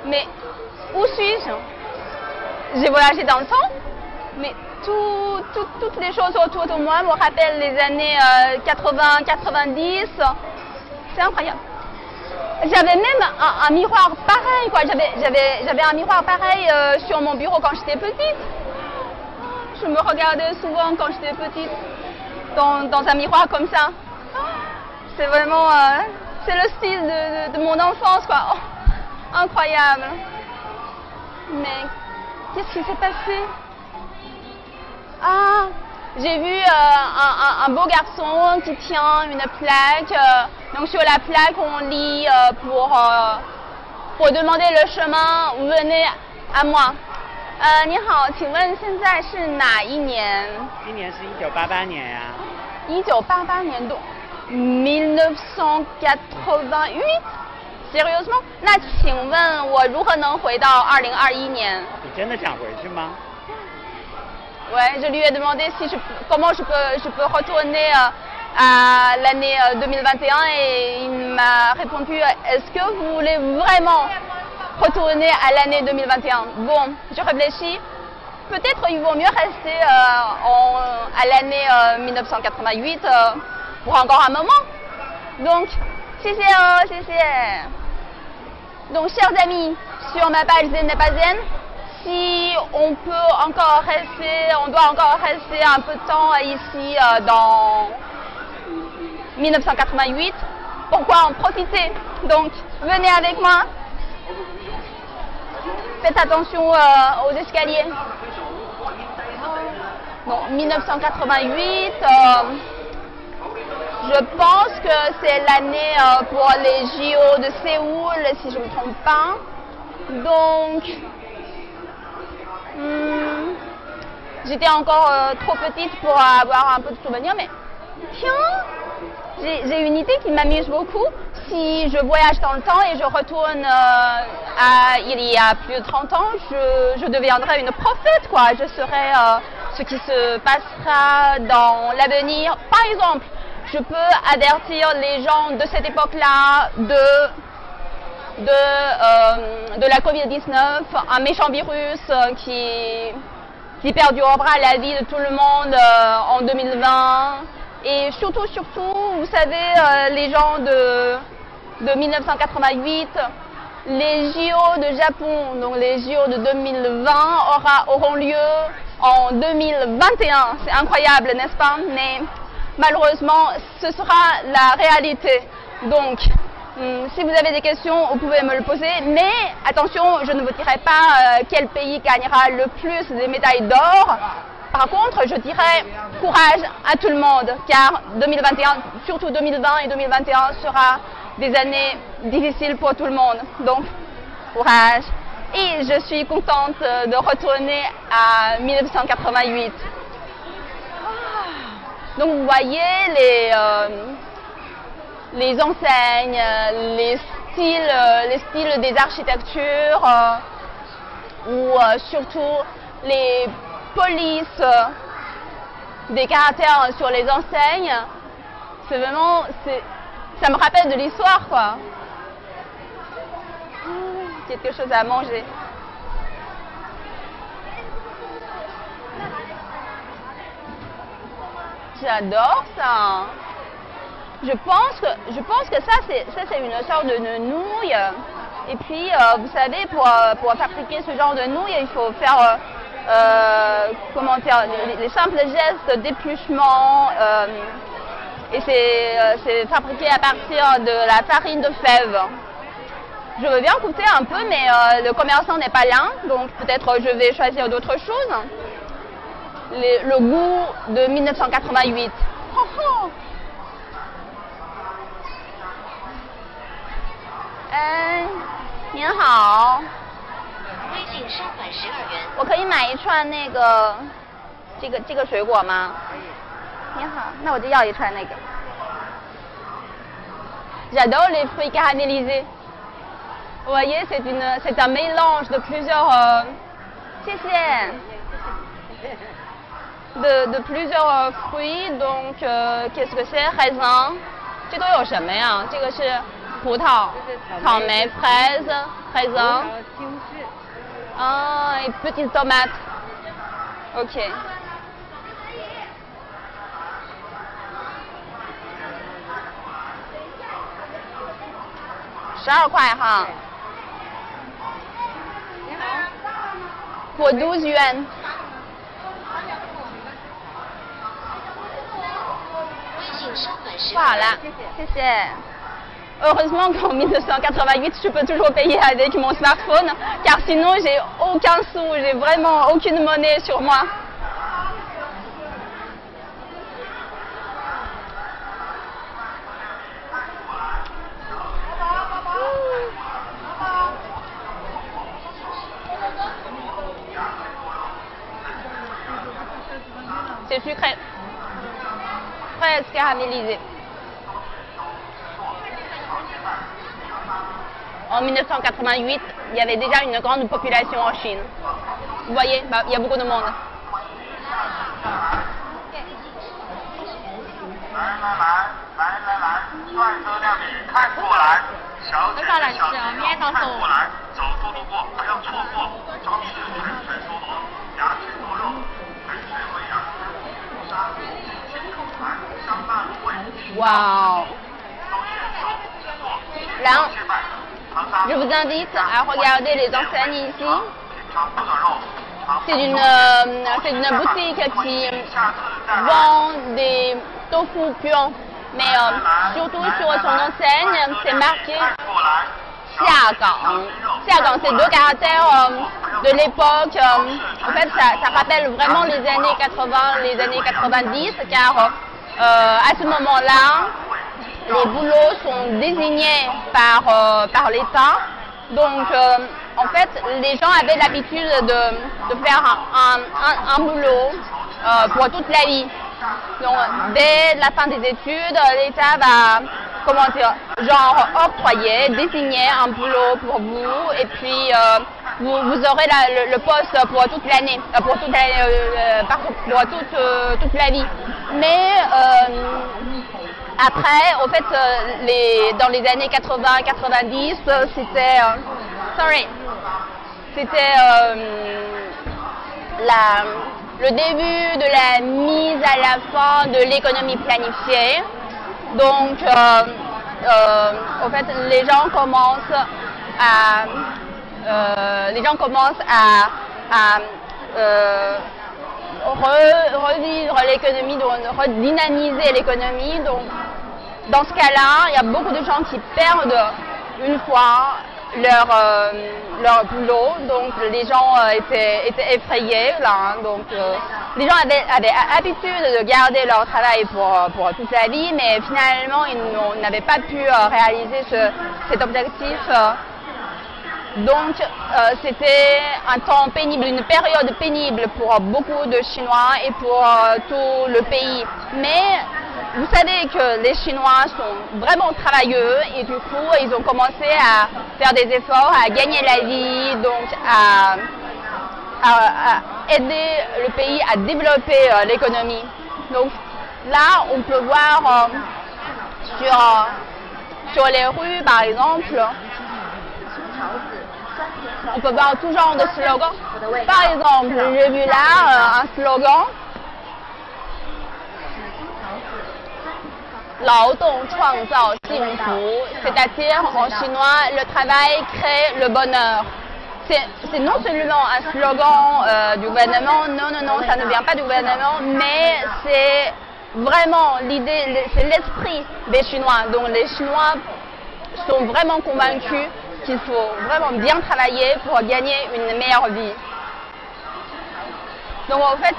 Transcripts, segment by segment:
Mais où suis-je? J'ai voyagé dans le temps, mais toutes les choses autour de moi me rappellent les années 80, 90. C'est incroyable. J'avais même un miroir pareil, quoi. J'avais un miroir pareil sur mon bureau quand j'étais petite. Je me regardais souvent quand j'étais petite dans un miroir comme ça. C'est vraiment, c'est le style de mon enfance, quoi. Oh, incroyable. Mais qu'est-ce qui s'est passé? Ah, j'ai vu un beau garçon qui tient une plaque. Donc sur la plaque, on lit pour demander le chemin, venez à moi. 你好，请问现在是哪一年？今年是1988年呀。1988年度，1988 ？Sérieusement？ 那请问我如何能回到2021年？你真的想回去吗？ Ouais, je lui ai demandé comment je peux retourner à l'année 2021 et il m'a répondu est-ce que vous voulez vraiment retourner à l'année 2021? Bon, je réfléchis. Peut-être il vaut mieux rester à l'année 1988 pour encore un moment. Donc, 谢谢哦，谢谢. Donc, chers amis, sur ma page Zen n'est pas Zen, si on peut encore rester, on doit encore rester un peu de temps ici dans 1988, pourquoi en profiter? Donc, venez avec moi. Faites attention aux escaliers. Bon, 1988, je pense que c'est l'année pour les JO de Séoul, si je ne me trompe pas. Donc, j'étais encore trop petite pour avoir un peu de souvenirs, mais tiens, j'ai une idée qui m'amuse beaucoup. Si je voyage dans le temps et je retourne il y a plus de 30 ans, je deviendrai une prophète, quoi. Je saurai ce qui se passera dans l'avenir. Par exemple, je peux avertir les gens de cette époque-là de la Covid-19, un méchant virus qui perdurera la vie de tout le monde en 2020. Et surtout, vous savez, les gens de 1988, les JO de Japon, donc les JO de 2020 auront lieu en 2021. C'est incroyable, n'est-ce pas? Mais malheureusement, ce sera la réalité. Donc, si vous avez des questions, vous pouvez me le poser. Mais attention, je ne vous dirai pas quel pays gagnera le plus des médailles d'or. Par contre, je dirais courage à tout le monde, car 2021, surtout 2020 et 2021, sera des années difficiles pour tout le monde. Donc, courage. Et je suis contente de retourner à 1988. Donc, vous voyez les enseignes, les styles des architectures, ou surtout les polices des caractères sur les enseignes. C'est vraiment, ça me rappelle de l'histoire, quoi. Quelque chose à manger. J'adore ça. Je pense que ça c'est une sorte de nouille. Et puis vous savez, pour fabriquer ce genre de nouille, il faut faire comment dire, les simples gestes d'épluchement. Et c'est fabriqué à partir de la farine de fèves. Je veux bien goûter un peu, mais le commerçant n'est pas là, donc peut-être je vais choisir d'autres choses. Le goût de 1988. Oh, oh. 您好。微信收款12元。我可以买一串那个这个水果吗？可以。您好，那我就要一串那个。J'adore les fruits caramélisés. Vous voyez, c'est un mélange de plusieurs. 谢谢。De plusieurs fruits, donc qu'est-ce que c'est? Raisin. 这都有什么呀？这个是葡萄、草莓、fraises, raisin. Ah, et petites tomates. Ok. 12块哈。pour 12 yuan. Voilà, c'est. Heureusement qu'en 1988, je peux toujours payer avec mon smartphone, car sinon j'ai aucun sou, j'ai vraiment aucune monnaie sur moi. C'est sucré, presque caramélisé. En 1988, il y avait déjà une grande population en Chine. Vous voyez, bah, il y a beaucoup de monde. Waouh! Là, je vous invite à regarder les enseignes ici. C'est une boutique qui vend des tofu puants, mais surtout sur son enseigne, c'est marqué Xiagang. Xiagang, c'est deux caractères de l'époque. En fait, ça rappelle vraiment les années 80, les années 90, car à ce moment-là, les boulots sont désignés par l'État. Donc, en fait, les gens avaient l'habitude de faire un boulot pour toute la vie. Donc, dès la fin des études, l'État va, comment dire, genre octroyer, désigner un boulot pour vous, et puis vous aurez le poste pour toute l'année, pour toute la vie. Mais après, au fait, dans les années 80-90, c'était le début de la mise à la fin de l'économie planifiée. Donc, au fait, les gens commencent à revivre l'économie, redynamiser l'économie. Donc, dans ce cas-là, il y a beaucoup de gens qui perdent une fois leur boulot. Donc, les gens étaient effrayés. Là, hein. Donc, les gens avaient l'habitude de garder leur travail pour toute la vie, mais finalement, ils n'avaient pas pu réaliser cet objectif. Donc, c'était un temps pénible, une période pénible pour beaucoup de Chinois et pour tout le pays. Mais vous savez que les Chinois sont vraiment travailleux et du coup, ils ont commencé à faire des efforts, à gagner la vie, donc à aider le pays à développer l'économie. Donc là, on peut voir sur les rues, par exemple, on peut voir tout genre de slogans. Par exemple, j'ai vu là un slogan. Lao dong chuang zao jing fu, c'est-à-dire en chinois, le travail crée le bonheur. C'est non seulement un slogan du gouvernement, non, ça ne vient pas du gouvernement, mais c'est vraiment l'idée, c'est l'esprit des Chinois. Donc les Chinois sont vraiment convaincus qu'il faut vraiment bien travailler pour gagner une meilleure vie. Donc en fait,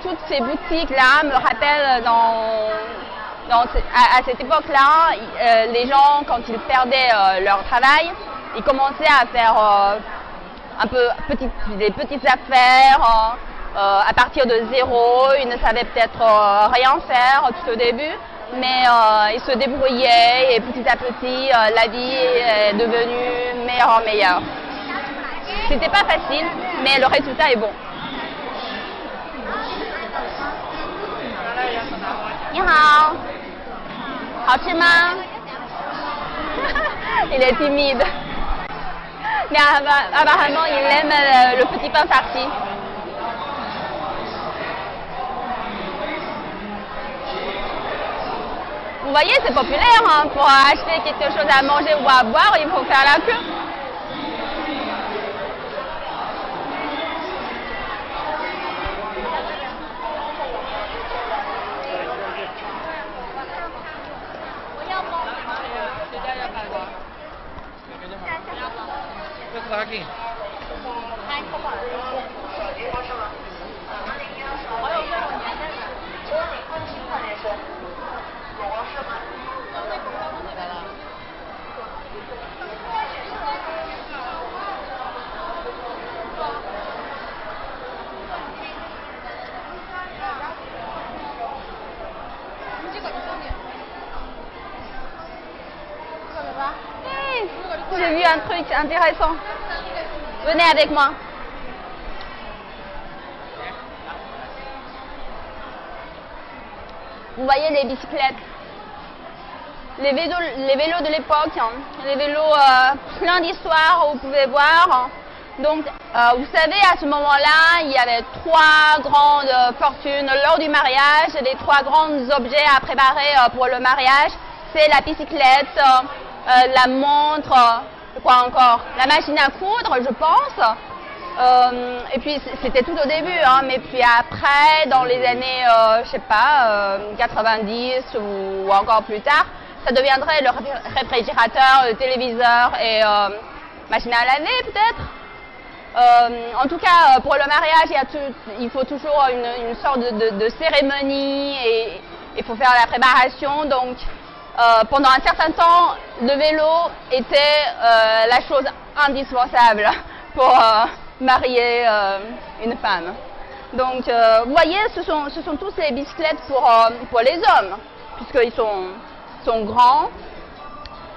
toutes ces boutiques-là me rappellent à cette époque-là, les gens, quand ils perdaient leur travail, ils commençaient à faire des petites affaires à partir de zéro. Ils ne savaient peut-être rien faire tout au début, mais ils se débrouillaient et petit à petit, la vie est devenue meilleure. C'était pas facile, mais le résultat est bon. 你好，好吃吗？ Il est timide. Mais apparemment, il aime le petit pain farci. Vous voyez, c'est populaire, hein, pour acheter quelque chose à manger ou à boire, il faut faire la queue. Hey, j'ai vu un truc intéressant. Venez avec moi. Vous voyez les bicyclettes, les vélos de l'époque, hein, les vélos plein d'histoires, vous pouvez voir. Donc, vous savez, à ce moment-là, il y avait 3 grandes fortunes lors du mariage. Les 3 grands objets à préparer pour le mariage, c'est la bicyclette, la montre, quoi encore, la machine à coudre, je pense. Et puis c'était tout au début, hein, mais puis après, dans les années, je sais pas, 90 ou encore plus tard, ça deviendrait le réfrigérateur, le téléviseur et machine à laver peut-être. En tout cas, pour le mariage, il faut toujours une sorte de cérémonie et il faut faire la préparation. Donc, pendant un certain temps, le vélo était la chose indispensable pour marier une femme. Donc, vous voyez, ce sont tous les bicyclettes pour les hommes, puisqu'ils sont grands.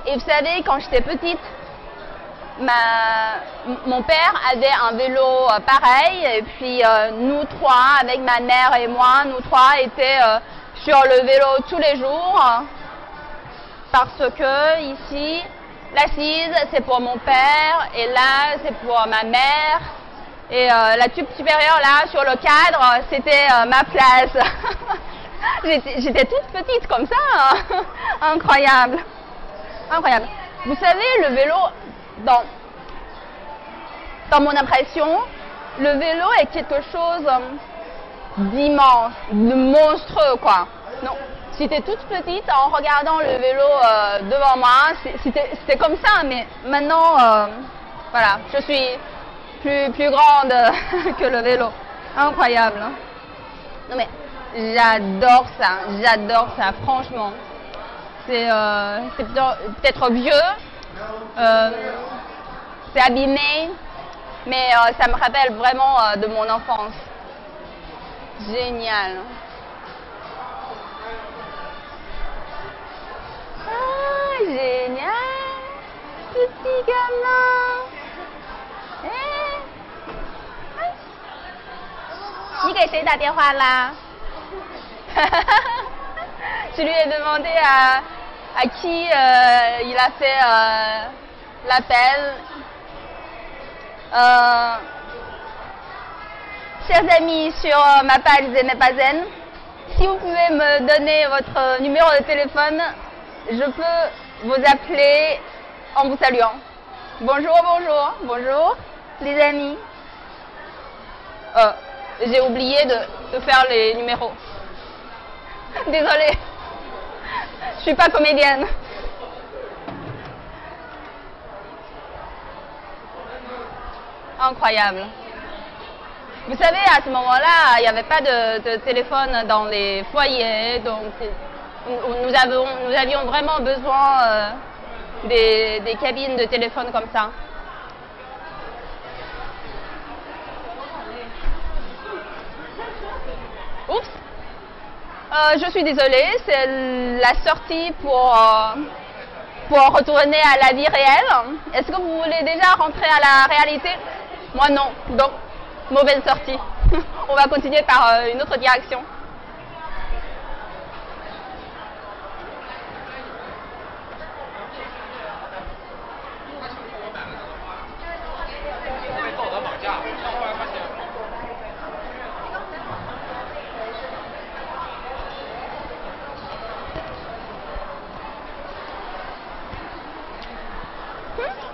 Et vous savez, quand j'étais petite, mon père avait un vélo pareil, et puis nous 3, avec ma mère et moi, nous 3 étaient sur le vélo tous les jours, parce que ici, l'assise, c'est pour mon père, et là, c'est pour ma mère. Et la tube supérieure, là, sur le cadre, c'était ma place. J'étais toute petite comme ça. Hein. Incroyable. Incroyable. Vous savez, le vélo, dans mon impression, le vélo est quelque chose d'immense, de monstrueux, quoi. Non. J'étais toute petite en regardant le vélo devant moi, c'était comme ça, mais maintenant, voilà, je suis plus grande que le vélo. Incroyable. Hein? Non mais, j'adore ça, franchement. C'est peut-être vieux, c'est abîmé, mais ça me rappelle vraiment de mon enfance. Génial. Ah, génial! Petit gamin! Ni给谁打电话啦? Je lui ai demandé à qui il a fait l'appel. Chers amis sur ma page Zen et pas Zen, si vous pouvez me donner votre numéro de téléphone, je peux vous appeler en vous saluant. Bonjour, bonjour, bonjour, les amis. J'ai oublié de faire les numéros. Désolée, je suis pas comédienne. Incroyable. Vous savez, à ce moment-là, il n'y avait pas de téléphone dans les foyers, donc nous avions vraiment besoin des cabines de téléphone comme ça. Oups, je suis désolée, c'est la sortie pour retourner à la vie réelle. Est-ce que vous voulez déjà rentrer à la réalité? Moi non, donc mauvaise sortie. On va continuer par une autre direction.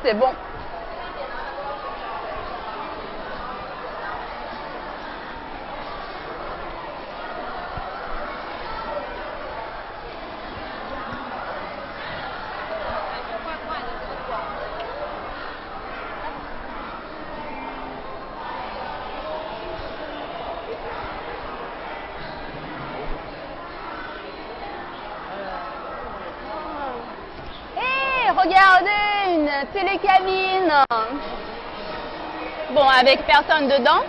c'est bon. Regardez, une télécabine. Bon, avec personne dedans.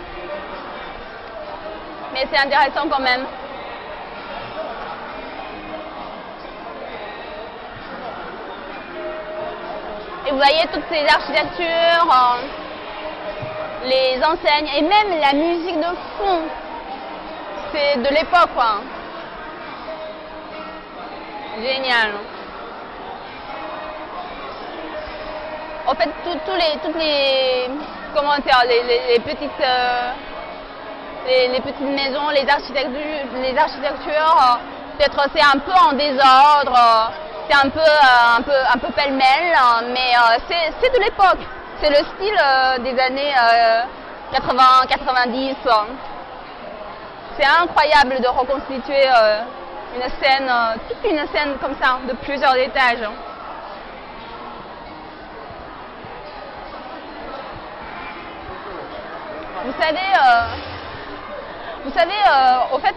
Mais c'est intéressant quand même. Et vous voyez toutes ces architectures, les enseignes et même la musique de fond. C'est de l'époque, quoi. Génial. En fait, toutes les comment dire, les petites maisons, les architectures, peut-être c'est un peu en désordre, c'est un peu pêle-mêle, mais c'est de l'époque. C'est le style des années 80-90. C'est incroyable de reconstituer une scène, toute une scène comme ça, de plusieurs étages. Vous savez, au fait,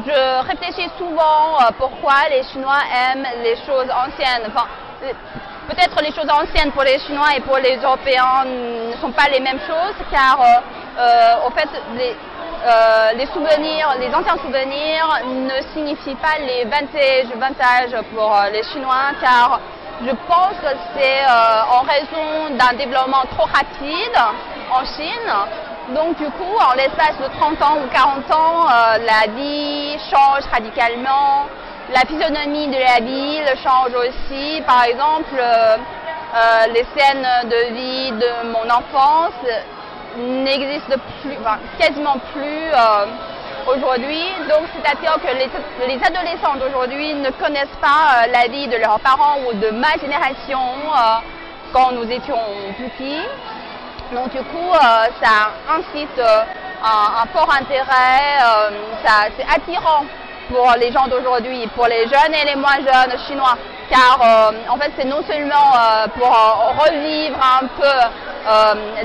je réfléchis souvent pourquoi les Chinois aiment les choses anciennes. Enfin, peut-être les choses anciennes pour les Chinois et pour les Européens ne sont pas les mêmes choses, car au fait, les souvenirs, les anciens souvenirs ne signifient pas les vintage pour les Chinois, car je pense que c'est en raison d'un développement trop rapide en Chine. Donc du coup, en l'espace de 30 ans ou 40 ans, la vie change radicalement. La physionomie de la ville change aussi. Par exemple, les scènes de vie de mon enfance n'existent plus, enfin, quasiment plus aujourd'hui. Donc c'est-à-dire que les adolescents d'aujourd'hui ne connaissent pas la vie de leurs parents ou de ma génération quand nous étions petits. Donc du coup, ça incite un fort intérêt, c'est attirant pour les gens d'aujourd'hui, pour les jeunes et les moins jeunes chinois, car en fait c'est non seulement pour revivre un peu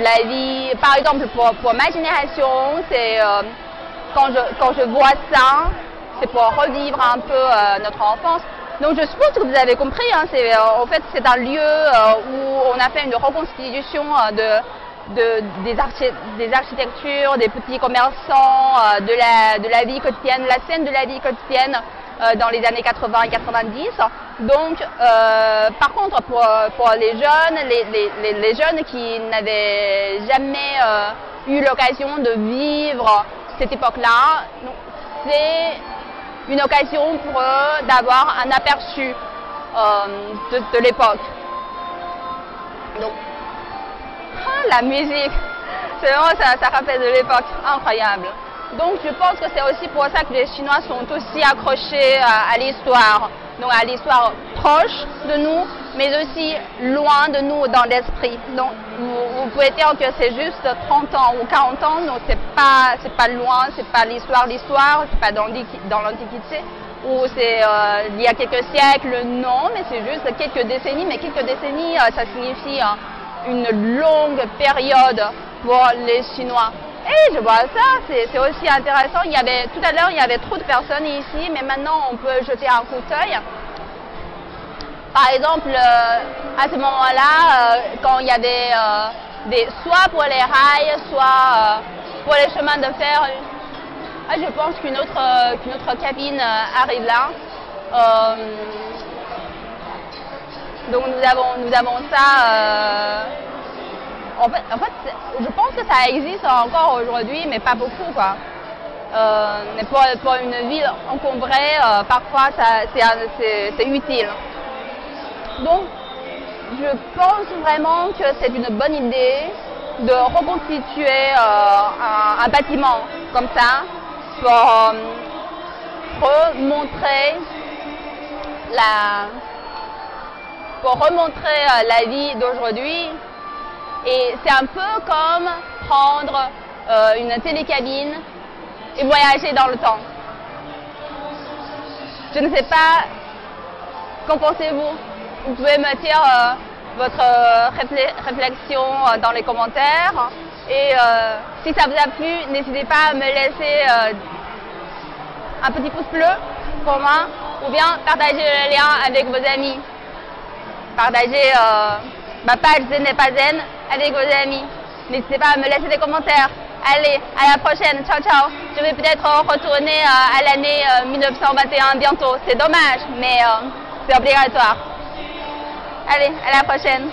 la vie, par exemple pour ma génération, c'est quand je vois ça, c'est pour revivre un peu notre enfance. Donc je suppose que vous avez compris, hein, en fait c'est un lieu où on a fait une reconstitution des architectures, des petits commerçants, de la vie quotidienne, la scène de la vie quotidienne dans les années 80 et 90. Donc, par contre, pour les jeunes, les jeunes qui n'avaient jamais eu l'occasion de vivre cette époque-là, c'est une occasion pour eux d'avoir un aperçu de l'époque. Donc, la musique, c'est vraiment, ça rappelle de l'époque, incroyable. Donc je pense que c'est aussi pour ça que les Chinois sont aussi accrochés à l'histoire, donc à l'histoire proche de nous, mais aussi loin de nous dans l'esprit. Donc vous pouvez dire que c'est juste 30 ans ou 40 ans, donc c'est pas loin, c'est pas l'histoire, c'est pas dans l'Antiquité, ou c'est il y a quelques siècles, non, mais c'est juste quelques décennies, mais quelques décennies, ça signifie une longue période pour les Chinois. Et je vois ça, c'est aussi intéressant. Tout à l'heure, il y avait trop de personnes ici, mais maintenant, on peut jeter un coup d'œil. Par exemple, à ce moment-là, quand il y avait soit pour les rails, soit pour les chemins de fer, je pense qu'une autre cabine arrive là. Donc nous avons ça. En fait, je pense que ça existe encore aujourd'hui, mais pas beaucoup, quoi. Mais pour une ville encombrée, parfois c'est utile. Donc, je pense vraiment que c'est une bonne idée de reconstituer un bâtiment comme ça pour remontrer pour remontrer la vie d'aujourd'hui. Et c'est un peu comme prendre une télécabine et voyager dans le temps. Je ne sais pas, qu'en pensez-vous? Vous pouvez me dire votre réflexion dans les commentaires. Et si ça vous a plu, n'hésitez pas à me laisser un petit pouce bleu pour moi, ou bien partagez le lien avec vos amis. Partagez ma page Zen n'est pas Zen avec vos amis. N'hésitez pas à me laisser des commentaires. Allez, à la prochaine. Ciao, ciao. Je vais peut-être retourner à l'année 1921 bientôt. C'est dommage, mais c'est obligatoire. Allez, à la prochaine.